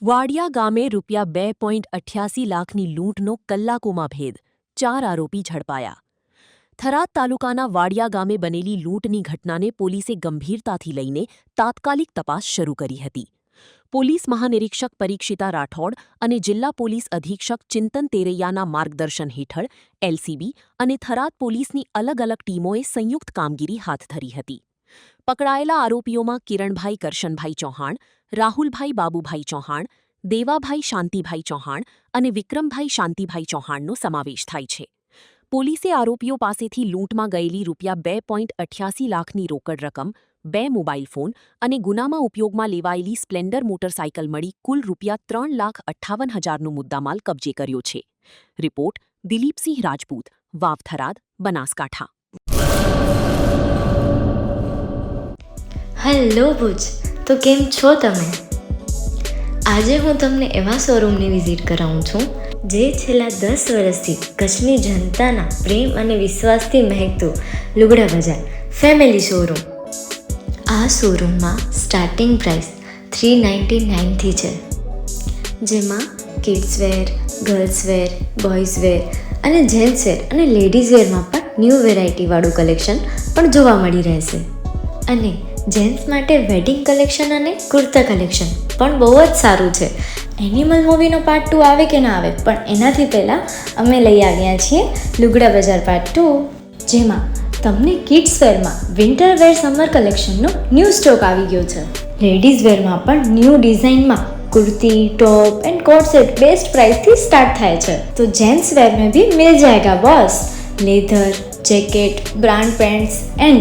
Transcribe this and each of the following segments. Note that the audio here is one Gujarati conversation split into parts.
વાડિયા ગામે ₹2.88 લાખની લૂંટનો કલાકોમાં ભેદ, 4 આરોપી ઝડપાયા. થરાદ તાલુકાના વાડિયા ગામે બનેલી લૂંટની ઘટનાને પોલીસે ગંભીરતાથી લઈને તાત્કાલિક તપાસ શરૂ કરી હતી. પોલીસ મહાનિરીક્ષક પરીક્ષિતા રાઠોડ અને જિલ્લા પોલીસ અધિક્ષક ચિંતન તેરૈયાના માર્ગદર્શન હેઠળ એલસીબી અને થરાદ પોલીસની અલગ અલગ ટીમોએ સંયુક્ત કામગીરી હાથ ધરી હતી. પકડાયેલા આરોપીઓમાં કિરણભાઈ કરશનભાઈ ચૌહાણ, રાહુલભાઈ બાબુભાઈ ચૌહાણ, દેવાભાઈ શાંતિભાઈ ચૌહાણ અને વિક્રમભાઈ શાંતિભાઈ ચૌહાણનો સમાવેશ થાય છે. પોલીસે આરોપીઓ પાસેથી લૂંટમાં ગયેલી ₹2.88 લાખની રોકડ રકમ, 2 મોબાઈલ ફોન અને ગુનામાં ઉપયોગમાં લેવાયેલી સ્પ્લેન્ડર મોટરસાયકલ મળી કુલ ₹3,58,000નો મુદ્દામાલ કબજે કર્યો છે. રિપોર્ટ દિલીપસિંહ રાજપૂત, વાવ થરાદ, બનાસકાંઠા. હેલો ભુજ, તો કેમ છો તમે? આજે હું તમને એવા શોરૂમની વિઝિટ કરાવું છું જે છેલ્લા 10 વર્ષથી કચ્છની જનતાના પ્રેમ અને વિશ્વાસથી મહેકતું લુગડા બજાર ફેમિલી શોરૂમ. આ શોરૂમમાં સ્ટાર્ટિંગ પ્રાઇસ $399થી છે, જેમાં કિડ્સવેર, ગર્લ્સવેર, બોયઝવેર અને જેન્ટ્સવેર અને લેડીઝવેરમાં પણ ન્યૂ વેરાયટીવાળું કલેક્શન પણ જોવા મળી રહેશે. અને જેન્ટ્સ માટે વેડિંગ કલેક્શન અને કુર્તા કલેક્શન પણ બહુ જ સારું છે. એનિમલ મૂવીનો પાર્ટ 2 આવે કે ના આવે, પણ એનાથી પહેલાં અમે લઈ આવ્યા છીએ લુગડા બજાર પાર્ટ 2, જેમાં તમને કિડ્સવેરમાં વિન્ટર વેર સમર કલેક્શનનો ન્યૂ સ્ટોક આવી ગયો છે. લેડીઝ વેરમાં પણ ન્યૂ ડિઝાઇનમાં kurti, top and coat set best price थी स्टार्ट थाय छे. तो जेंट्स वेर में भी मिल जाएगा boss. Leather, jacket, brand pants and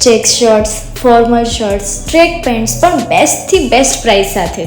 check shirts, formal shirts, track pants પણ બેસ્ટ થી બેસ્ટ પ્રાઇસ સાથે.